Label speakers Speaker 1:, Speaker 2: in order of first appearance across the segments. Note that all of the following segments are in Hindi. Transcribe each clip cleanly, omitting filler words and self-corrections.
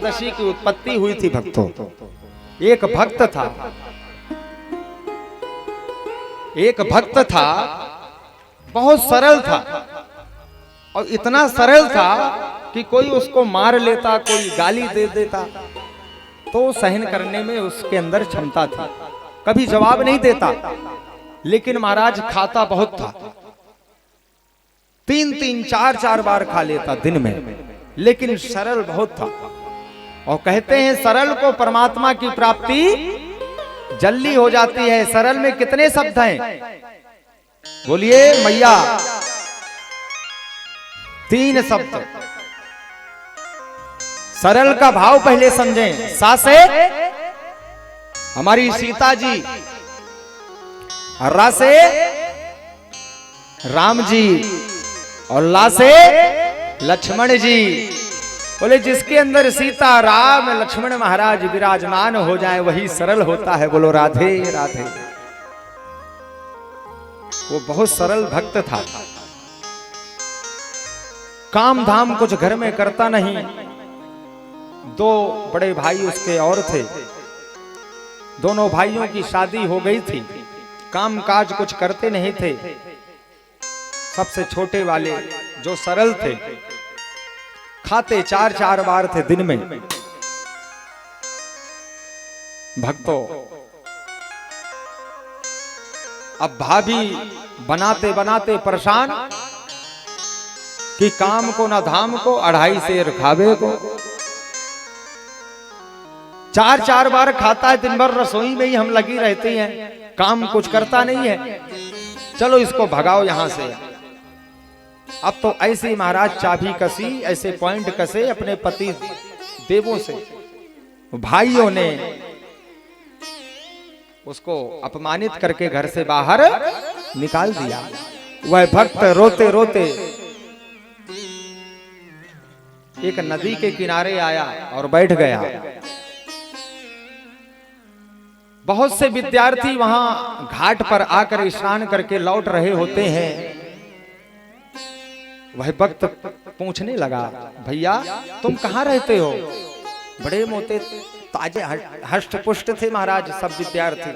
Speaker 1: एकादशी की उत्पत्ति हुई थी भक्तों। एक भक्त था, बहुत सरल था और इतना सरल था कि कोई उसको मार लेता, कोई गाली दे देता तो सहन करने में उसके अंदर क्षमता थी, कभी जवाब नहीं देता। लेकिन महाराज खाता बहुत था, 3-3, 4-4 बार खा लेता दिन में, लेकिन सरल बहुत था। और कहते हैं सरल को परमात्मा की प्राप्ति जल्दी हो जाती है। सरल में कितने शब्द हैं? बोलिए मैया। 3 शब्द। सरल का भाव पहले समझें। सा से हमारी सीता जी, रा से राम जी और ला से लक्ष्मण जी। बोले जिसके अंदर सीता राम लक्ष्मण महाराज विराजमान हो जाए वही सरल होता है। बोलो राधे राधे। वो बहुत सरल भक्त था, काम धाम कुछ घर में करता नहीं। 2 बड़े भाई उसके और थे, दोनों भाइयों की शादी हो गई थी, काम काज कुछ करते नहीं थे। सबसे छोटे वाले जो सरल थे, खाते 4-4 बार थे दिन में। भक्तों, अब भाभी बनाते बनाते परेशान कि काम को ना धाम को, 2.5 सेर खावे को। 4-4 बार खाता है, दिन भर रसोई में ही हम लगी रहती हैं, काम कुछ करता नहीं है। चलो इसको भगाओ यहां से। अब तो ऐसे महाराज चाबी कसी, ऐसे पॉइंट कसे अपने पति देवों से। भाइयों ने उसको अपमानित करके घर से बाहर निकाल दिया। वह भक्त रोते रोते एक नदी के किनारे आया और बैठ गया। बहुत से विद्यार्थी वहां घाट पर आकर स्नान करके लौट रहे होते हैं। वह भक्त पूछने लगा, भैया तुम कहां रहते हो? बड़े मोटे ताजे हष्ट पुष्ट थे महाराज सब विद्यार्थी।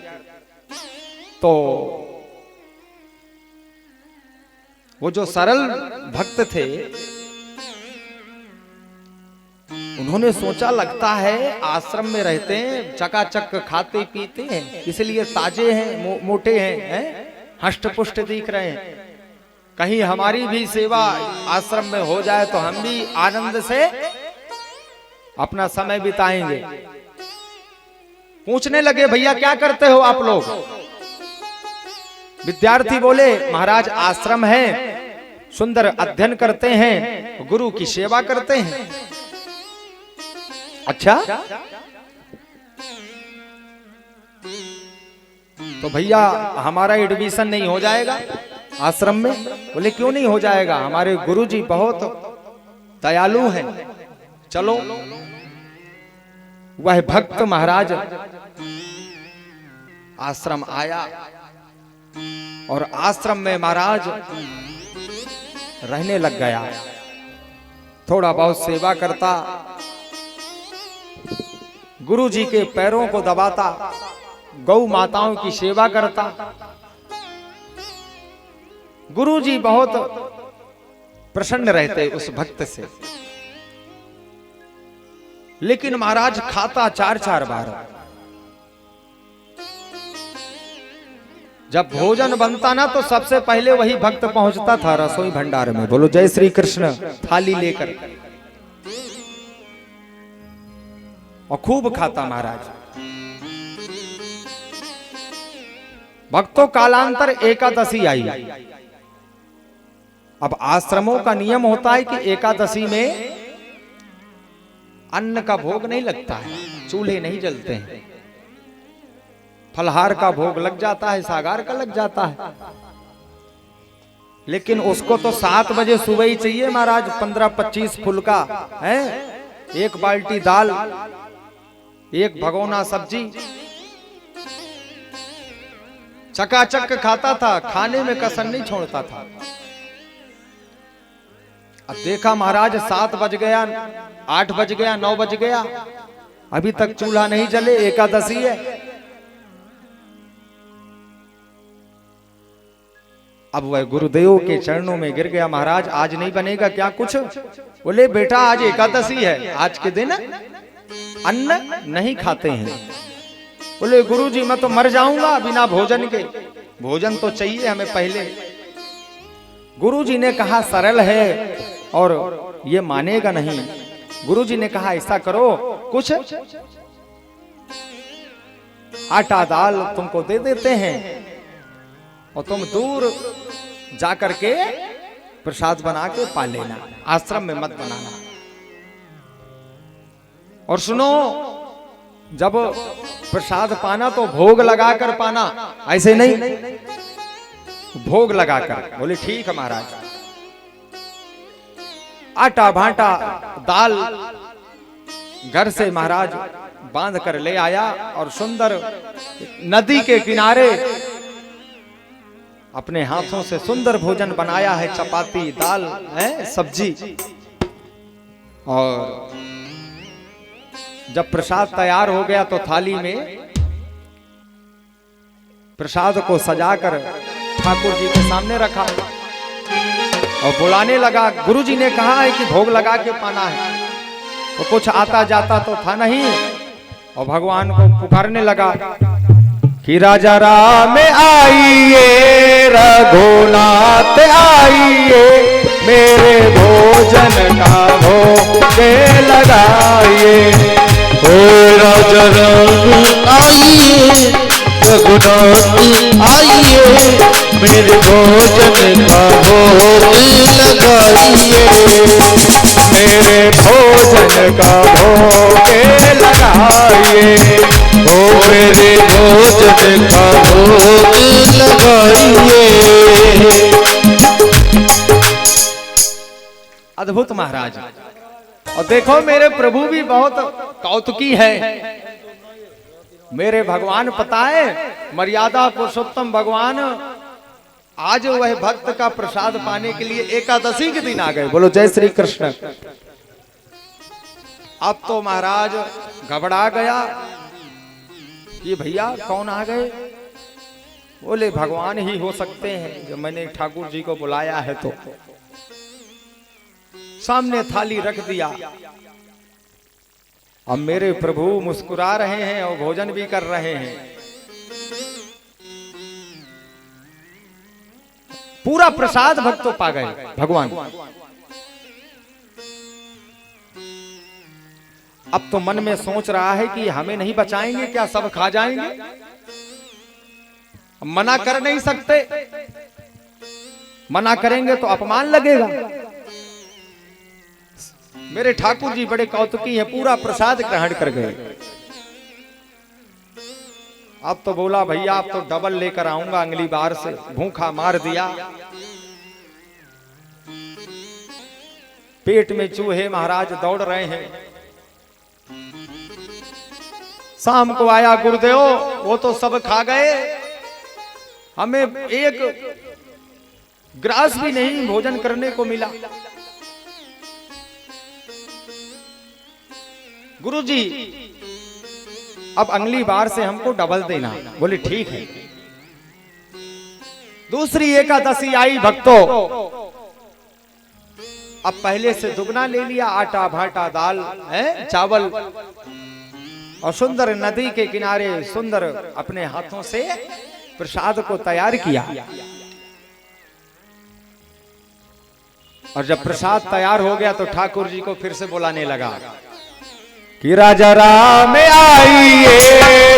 Speaker 1: तो वो जो सरल भक्त थे, उन्होंने सोचा लगता है आश्रम में रहते हैं, चकाचक खाते पीते हैं, इसलिए ताजे हैं, मोटे हैं, हष्ट पुष्ट दिख रहे हैं। कहीं हमारी भी सेवा आश्रम में हो जाए तो हम भी आनंद से अपना समय बिताएंगे। पूछने लगे, भैया क्या करते हो आप लोग? विद्यार्थी बोले, महाराज आश्रम है, सुंदर अध्ययन करते हैं, गुरु की सेवा करते हैं। अच्छा, तो भैया हमारा एडमिशन नहीं हो जाएगा आश्रम में? बोले क्यों नहीं हो जाएगा, हमारे गुरुजी बहुत दयालु हैं, चलो। वह भक्त महाराज आश्रम आया और आश्रम में महाराज रहने लग गया। थोड़ा बहुत सेवा करता, गुरुजी के पैरों को दबाता, गौ माताओं की सेवा करता। गुरुजी बहुत प्रसन्न रहते उस भक्त से। लेकिन महाराज खाता 4-4 बार। जब भोजन बनता ना तो सबसे पहले वही भक्त पहुंचता था रसोई भंडार में। बोलो जय श्री कृष्ण। थाली लेकर और खूब खाता महाराज। भक्तों, कालांतर एकादशी आई। अब आश्रमों का नियम होता है कि एकादशी में अन्न का भोग नहीं लगता है, चूल्हे नहीं जलते हैं, फलहार का भोग लग जाता है, सागार का लग जाता है। लेकिन उसको तो 7 बजे सुबह ही चाहिए महाराज। 15-25 फुलका है, 1 बाल्टी दाल, 1 भगोना सब्जी, चकाचक खाता था, खाने में कसर नहीं छोड़ता था। अब देखा महाराज 7 बज गया, 8 बज गया, 9 बज गया, अभी तक चूल्हा नहीं जले, एकादशी है। अब वह गुरुदेव के चरणों में गिर गया, महाराज आज नहीं बनेगा क्या कुछ? बोले बेटा आज एकादशी है, आज के दिन अन्न नहीं खाते हैं। बोले गुरुजी मैं तो मर जाऊंगा बिना भोजन के, भोजन तो चाहिए हमें पहले। गुरुजी ने कहा सरल है और ये मानेगा नहीं। गुरुजी ने कहा ऐसा करो, कुछ आटा दाल तुमको दे देते हैं और तुम दूर जाकर के प्रसाद बना के पा लेना, आश्रम में मत बनाना। और सुनो, जब प्रसाद पाना तो भोग लगाकर पाना, ऐसे नहीं, भोग लगाकर। बोले ठीक है महाराज। आटा भाटा दाल घर से महाराज बांध कर ले आया और सुंदर नदी के किनारे अपने हाथों से सुंदर भोजन बनाया है, चपाती दाल है, सब्जी। और जब प्रसाद तैयार हो गया तो थाली में प्रसाद को सजाकर ठाकुर जी के सामने रखा और बुलाने लगा। गुरुजी ने कहा है कि भोग लगा के पाना है, तो कुछ आता जाता तो था नहीं और भगवान को पुकारने लगा कि राजा राम आइए, रघुनाथ आइए, मेरे भोजन का भोग लगाइए।
Speaker 2: ओ राजा राम आइए, रघुनाथ आइए, मेरे भोजन का भोग लगाइए।
Speaker 1: मेरे भोजन का भोग लगाइए,
Speaker 2: ओ मेरे भोजन का भोग लगाइए।
Speaker 1: अद्भुत महाराज। और देखो मेरे प्रभु भी बहुत कौतुकी है। मेरे भगवान पता है, मर्यादा पुरुषोत्तम भगवान आज वह भक्त का प्रसाद पाने के लिए एकादशी के दिन आ गए। बोलो जय श्री कृष्ण। अब तो महाराज घबरा गया कि भैया कौन आ गए। बोले भगवान ही हो सकते हैं, जब मैंने ठाकुर जी को बुलाया है तो। सामने थाली रख दिया। अब मेरे प्रभु मुस्कुरा रहे हैं और भोजन भी कर रहे हैं। पूरा प्रसाद भक्तों पा गए भगवान। अब तो मन में सोच रहा है कि हमें नहीं बचाएंगे क्या, सब खा जाएंगे। मना कर नहीं सकते, मना करेंगे तो अपमान लगेगा। मेरे ठाकुर जी बड़े कौतुकी हैं, पूरा प्रसाद ग्रहण कर गए। अब तो बोला भैया अब तो डबल लेकर आऊंगा अगली बार से, भूखा मार दिया। पेट में चूहे महाराज दौड़ रहे हैं। शाम को आया गुरुदेव, वो तो सब खा गए, हमें एक ग्रास भी नहीं भोजन करने को मिला। गुरुजी अब अगली बार से हमको डबल देना। बोले ठीक है। दूसरी एकादशी आई भक्तों, अब पहले से दुगना ले लिया, आटा भाटा दाल है, चावल, और सुंदर नदी के किनारे सुंदर अपने हाथों से प्रसाद को तैयार किया। और जब प्रसाद तैयार हो गया तो ठाकुर जी को फिर से बुलाने लगा कि राजा राम आइए,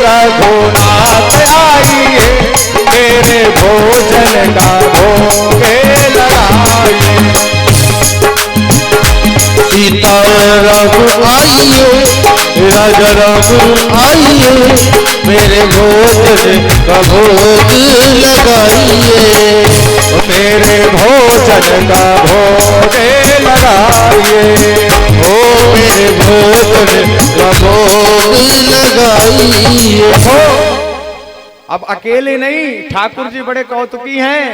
Speaker 1: रघुनाथ आइए, मेरे भोजन का भोग लगाइए।
Speaker 2: सीता राम आइए, राजा राम आइए, मेरे भोजन का भोग लगाइए।
Speaker 1: मेरे भोजन का भोग लगाइए।
Speaker 2: ओ मेरे भोजन का भोग लगाइए।
Speaker 1: अब अकेले नहीं, ठाकुर जी बड़े कौतुकी हैं।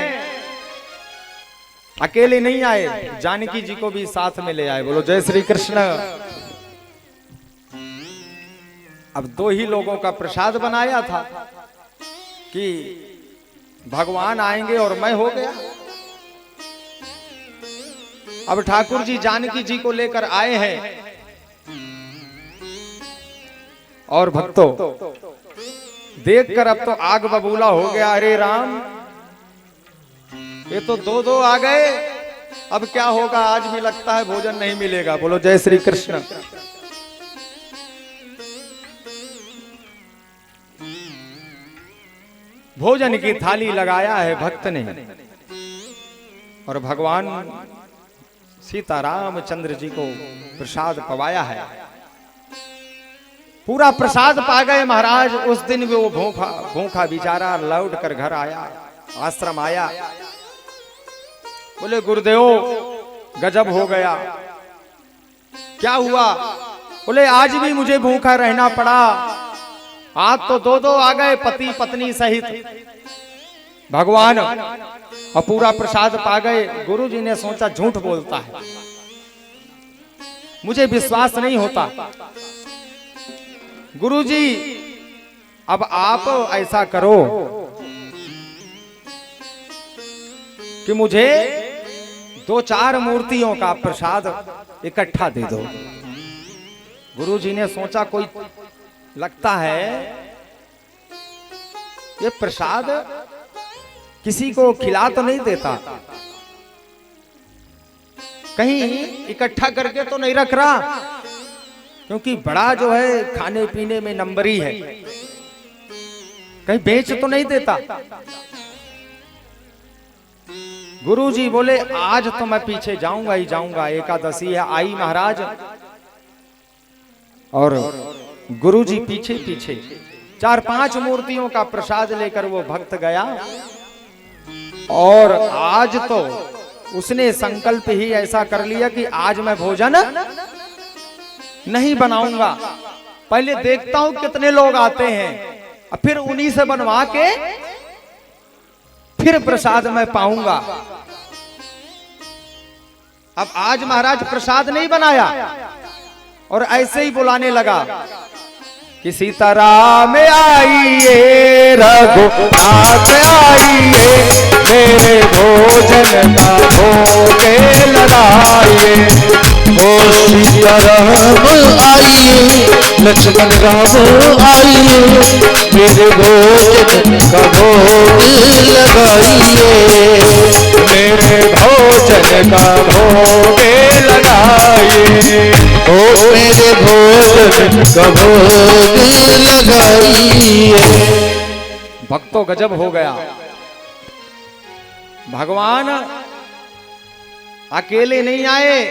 Speaker 1: अकेले नहीं आए, जानकी जी को भी साथ में ले आए। बोलो जय श्री कृष्ण। अब दो ही लोगों का प्रसाद बनाया था कि भगवान आएंगे और मैं हो गया। अब ठाकुर जी जानकी जी को लेकर आए हैं और भक्तों देखकर अब तो आग बबूला हो गया। अरे राम, ये तो दो दो आ गए, अब क्या होगा? आज भी लगता है भोजन नहीं मिलेगा। बोलो जय श्री कृष्ण। भोजन की थाली लगाया है भक्त ने और भगवान सीताराम चंद्र जी को प्रसाद पवाया है। पूरा प्रसाद पा गए महाराज। उस दिन भी वो भूखा भूखा बेचारा लौट कर घर आया, आश्रम आया। बोले गुरुदेव गजब हो गया। क्या हुआ? बोले आज भी मुझे भूखा रहना पड़ा। आज तो दो दो आ गए पति पत्नी सहित भगवान और पूरा प्रसाद पा गए। गुरु जी ने सोचा झूठ बोलता है, मुझे विश्वास नहीं होता। गुरु जी अब आप ऐसा करो कि मुझे 2-4 मूर्तियों का प्रसाद इकट्ठा दे दो। गुरु जी ने सोचा कोई लगता है ये प्रसाद किसी को खिला तो नहीं देता, कहीं इकट्ठा करके तो नहीं रख रहा, क्योंकि बड़ा जो है खाने पीने में नंबरी है, कहीं बेच तो नहीं देता। गुरुजी बोले आज तो मैं पीछे जाऊंगा ही जाऊंगा, एकादशी है आई महाराज। और गुरुजी पीछे पीछे 4-5 मूर्तियों का प्रसाद लेकर वो भक्त गया और आज तो उसने संकल्प ही ऐसा कर लिया कि आज मैं भोजन नहीं बनाऊंगा, पहले देखता हूं कितने लोग आते हैं और फिर उन्हीं से बनवा के फिर प्रसाद मैं पाऊंगा। अब आज महाराज प्रसाद नहीं बनाया और ऐसे ही बुलाने लगा कि सीताराम आइए, रघुनाथ आइए, मेरे भोजन का भोग लगाइए।
Speaker 2: ओ सीताराम आइए, लक्ष्मण राम आइए, मेरे भोजन का भोग लगाइए।
Speaker 1: मेरे भोजन का भोग लगाइए।
Speaker 2: ओ मेरे भोजन का भोग लगाइए।
Speaker 1: भक्तों गजब हो गया। भगवान अकेले नहीं आए,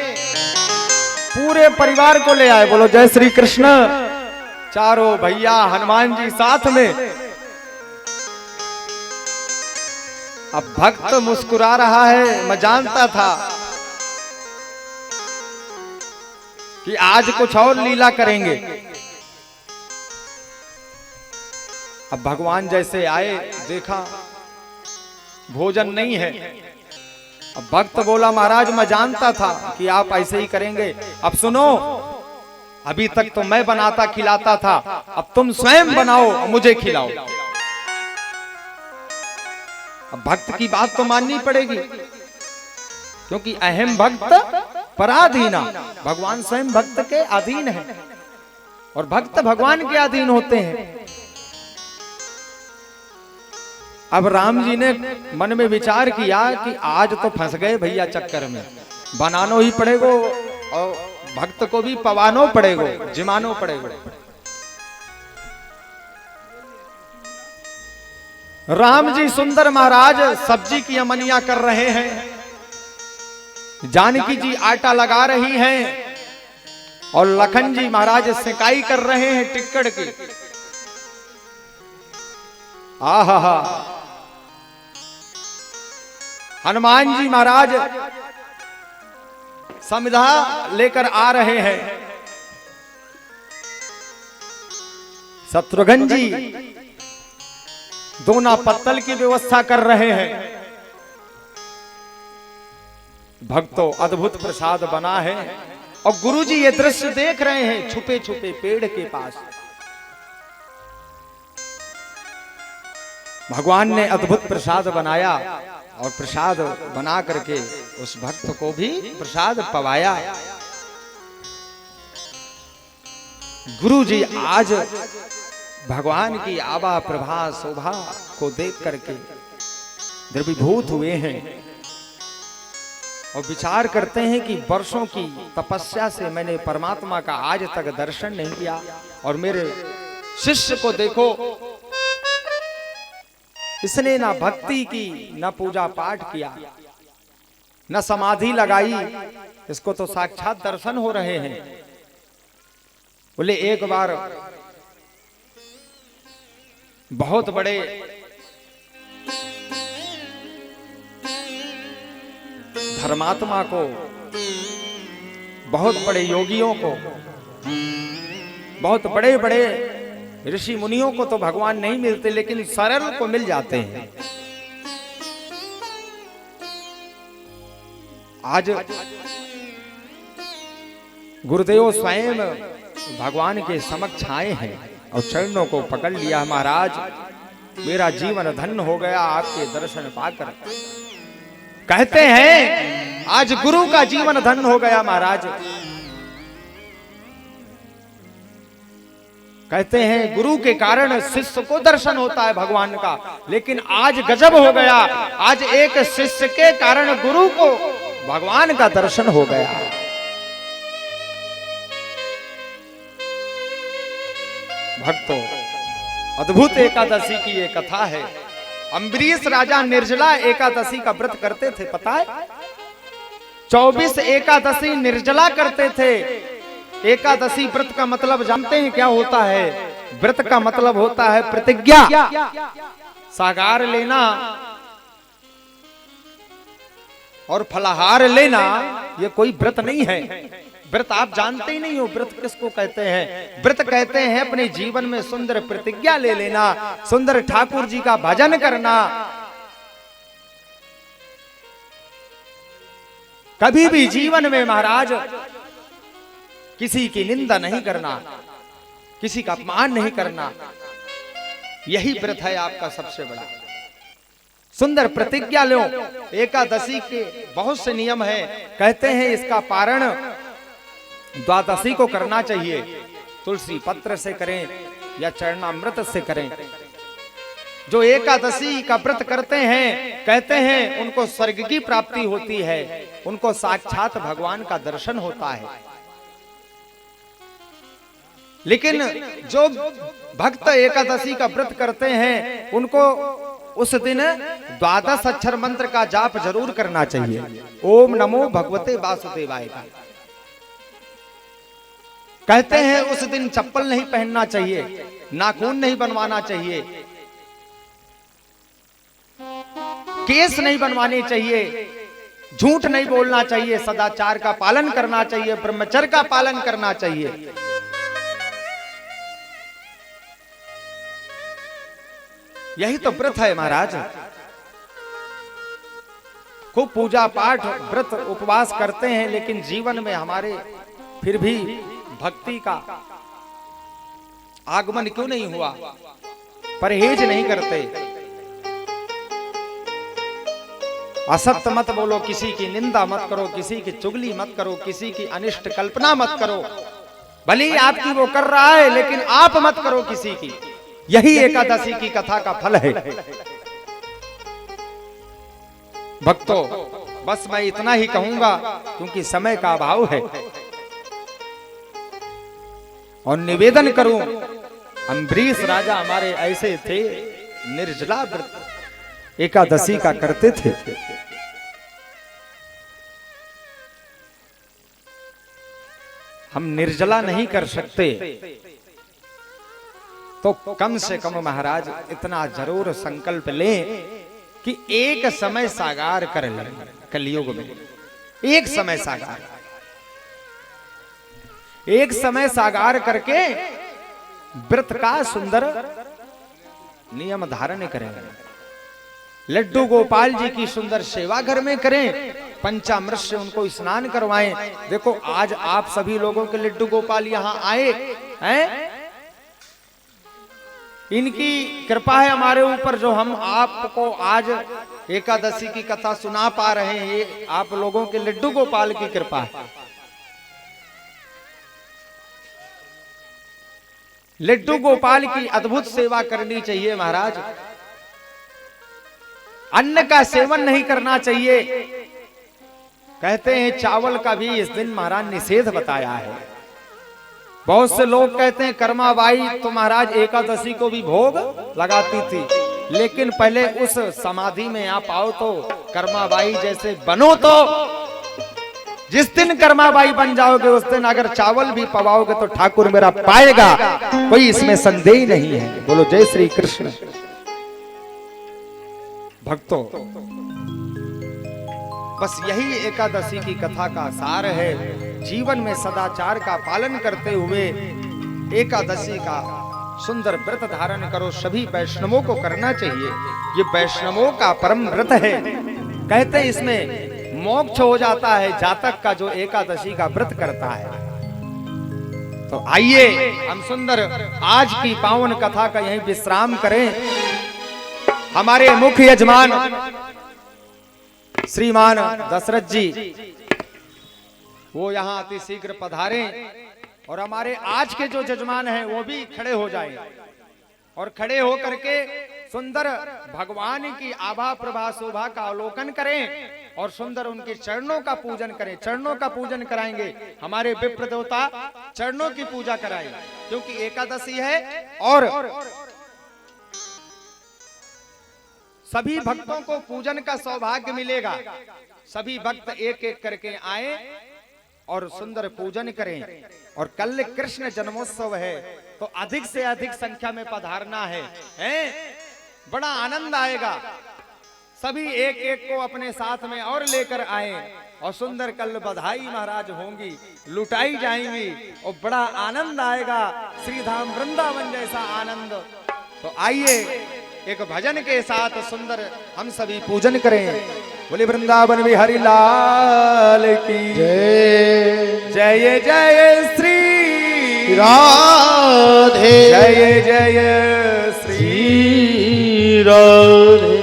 Speaker 1: पूरे परिवार को ले आए। बोलो जय श्री कृष्ण। चारों भैया हनुमान जी साथ में। अब भक्त मुस्कुरा रहा है। मैं जानता था कि आज कुछ और लीला करेंगे। अब भगवान जैसे आए, देखा भोजन नहीं है। अब भक्त बोला महाराज मैं जानता था कि आप ऐसे ही करेंगे। अब सुनो, अभी तक तो मैं बनाता खिलाता था, अब तुम स्वयं बनाओ और मुझे खिलाओ। अब भक्त की बात तो माननी पड़ेगी, क्योंकि अहम भक्त पराधीना। भगवान स्वयं भक्त के अधीन है और भक्त भगवान के अधीन होते हैं। अब राम जी ने मन में विचार किया कि आज तो फंस गए भैया चक्कर में, बनानो ही पड़ेगो और भक्त को भी पवानो पड़ेगो, जिमानो पड़ेगो। राम जी सुंदर महाराज सब्जी की अमनिया कर रहे हैं, जानकी जी आटा लगा रही हैं और लखन जी महाराज सिकाई कर रहे हैं टिक्कड़ की। आहा, हनुमान जी महाराज समिधा लेकर आ रहे हैं। शत्रुघ्न जी दोना पत्तल की व्यवस्था कर रहे हैं। भक्तों अद्भुत प्रसाद बना है और गुरुजी ये दृश्य देख रहे हैं छुपे छुपे पेड़ के पास। भगवान ने अद्भुत प्रसाद बनाया और प्रसाद बना करके उस भक्त को भी प्रसाद पवाया। गुरुजी आज भगवान की आभा प्रभा शोभा को देख करके द्रवीभूत हुए हैं और विचार करते हैं कि वर्षों की तपस्या से मैंने परमात्मा का आज तक दर्शन नहीं किया और मेरे शिष्य को देखो, इसने ना भक्ति की ना पूजा पाठ किया ना समाधि लगाई, इसको तो साक्षात दर्शन हो रहे हैं। बोले एक बार बहुत बड़े धर्मात्मा को, बहुत बड़े योगियों को, बहुत बड़े बड़े ऋषि मुनियों को तो भगवान नहीं मिलते, लेकिन सरल को मिल जाते हैं। आज गुरुदेव स्वयं भगवान के समक्ष आए हैं और चरणों को पकड़ लिया। महाराज मेरा जीवन धन्य हो गया आपके दर्शन पाकर। कहते हैं आज गुरु का जीवन धन्य हो गया महाराज। कहते हैं गुरु के कारण शिष्य को दर्शन होता है भगवान का, लेकिन आज गजब हो गया, आज एक शिष्य के कारण गुरु को भगवान का दर्शन हो गया। भक्तों अद्भुत एकादशी की ये कथा है। अम्बरीश राजा निर्जला एकादशी का व्रत करते थे, पता है 24 एकादशी निर्जला करते थे। एकादशी व्रत का मतलब जानते हैं क्या होता है? व्रत का मतलब होता है प्रतिज्ञा, सागार लेना और फलाहार लेना। ये कोई व्रत नहीं है। व्रत आप जानते ही नहीं हो, व्रत किसको कहते हैं? व्रत कहते हैं अपने जीवन में सुंदर प्रतिज्ञा ले लेना, सुंदर ठाकुर जी का भजन करना, कभी भी जीवन में महाराज किसी की निंदा नहीं करना, किसी का अपमान नहीं करना। यही व्रत है आपका सबसे बड़ा। सुंदर प्रतिज्ञा लो। एकादशी के बहुत से नियम है। कहते हैं इसका पारण द्वादशी को करना चाहिए, तुलसी पत्र से करें या चरणामृत से करें। जो एकादशी का व्रत करते हैं कहते हैं उनको स्वर्ग की प्राप्ति होती है, उनको साक्षात भगवान का दर्शन होता है। लेकिन जो भक्त एकादशी का व्रत करते हैं उनको उस दिन 12 अक्षर मंत्र का जाप जरूर करना चाहिए। ओम नमो भगवते वासुदेवाय का। कहते हैं उस दिन चप्पल नहीं पहनना चाहिए, नाखून नहीं बनवाना चाहिए, केस नहीं बनवाने चाहिए, झूठ नहीं बोलना चाहिए, सदाचार का पालन करना चाहिए, ब्रह्मचर्य का पालन करना चाहिए। यही तो व्रत है महाराज। खूब पूजा पाठ व्रत उपवास करते हैं, लेकिन जीवन में हमारे फिर भी भक्ति का आगमन क्यों नहीं हुआ? परहेज नहीं करते, असत्य मत बोलो, किसी की निंदा मत करो, किसी की चुगली मत करो, किसी की अनिष्ट कल्पना मत करो। भले ही आपकी वो कर रहा है लेकिन आप मत करो किसी की। यही एकादशी की कथा का फल है। भक्तों बस मैं इतना ही कहूंगा क्योंकि समय का अभाव है, और निवेदन करूं अम्बरीश राजा हमारे ऐसे थे, निर्जला व्रत एकादशी का करते थे। हम निर्जला नहीं कर सकते तो कम से कम महाराज इतना जरूर संकल्प लें कि एक समय सागार कर लें। कलयुग में एक समय सागार, एक समय सागार करके व्रत का सुंदर नियम धारण करें। लड्डू गोपाल जी की सुंदर सेवा घर में करें पंचामृत से उनको स्नान करवाएं। देखो आज आप सभी लोगों के लड्डू गोपाल यहाँ आए हैं, इनकी कृपा है हमारे ऊपर, जो हम आपको आज एकादशी की कथा सुना पा रहे हैं, ये आप लोगों के लड्डू गोपाल की कृपा है। लड्डू गोपाल की अद्भुत सेवा करनी चाहिए महाराज। अन्न का सेवन नहीं करना चाहिए। कहते हैं चावल का भी इस दिन महाराज निषेध बताया है। बहुत से लोग कहते हैं कर्माबाई तो महाराज एकादशी को भी भोग लगाती थी, लेकिन पहले उस समाधि में आप आओ तो कर्माबाई जैसे बनो। तो जिस दिन कर्माबाई बन जाओगे उस दिन अगर चावल भी पवाओगे तो ठाकुर मेरा पाएगा, कोई इसमें संदेह नहीं है। बोलो जय श्री कृष्ण। भक्तों, बस यही एकादशी की कथा का सार है। जीवन में सदाचार का पालन करते हुए एकादशी का सुंदर व्रत धारण करो। सभी वैष्णवों को करना चाहिए। ये वैष्णवों का परम व्रत है। कहते हैं इसमें मोक्ष हो जाता है जातक का जो एकादशी का व्रत करता है। तो आइए हम सुंदर आज की पावन कथा का यहीं विश्राम करें। हमारे मुख्य यजमान श्रीमान दशरथ जी वो यहाँ अति शीघ्र पधारें और हमारे आज के जो जजमान हैं वो भी खड़े हो जाएं और खड़े होकर के सुंदर भगवान की आभा प्रभा शोभा का अवलोकन करें और सुंदर उनके चरणों का पूजन करें। चरणों का पूजन कराएंगे। हमारे विप्र देवता चरणों की पूजा कराएं क्योंकि एकादशी है और सभी भक्तों को पूजन का सौभाग्य मिलेगा। सभी भक्त एक एक करके आए और सुंदर पूजन करें। और कल कृष्ण जन्मोत्सव है तो अधिक से अधिक संख्या में पधारना है, बड़ा आनंद आएगा। सभी एक एक को अपने साथ में और लेकर आए और सुंदर कल बधाई महाराज होंगी, लुटाई जाएंगी और बड़ा आनंद आएगा। श्रीधाम वृंदावन जैसा आनंद। तो आइए एक भजन के साथ सुंदर हम सभी पूजन करें। बोले वृंदावन बिहारी लाल की जय। जय जय श्री
Speaker 2: राधे,
Speaker 1: जय जय श्री
Speaker 2: राधे।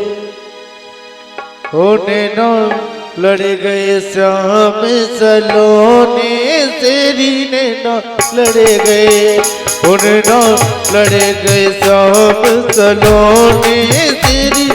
Speaker 2: होने न लड़ गए श्याम सलोने तेरी ने न लड़े गए। होने न लड़ गए श्याम सलोने तेरी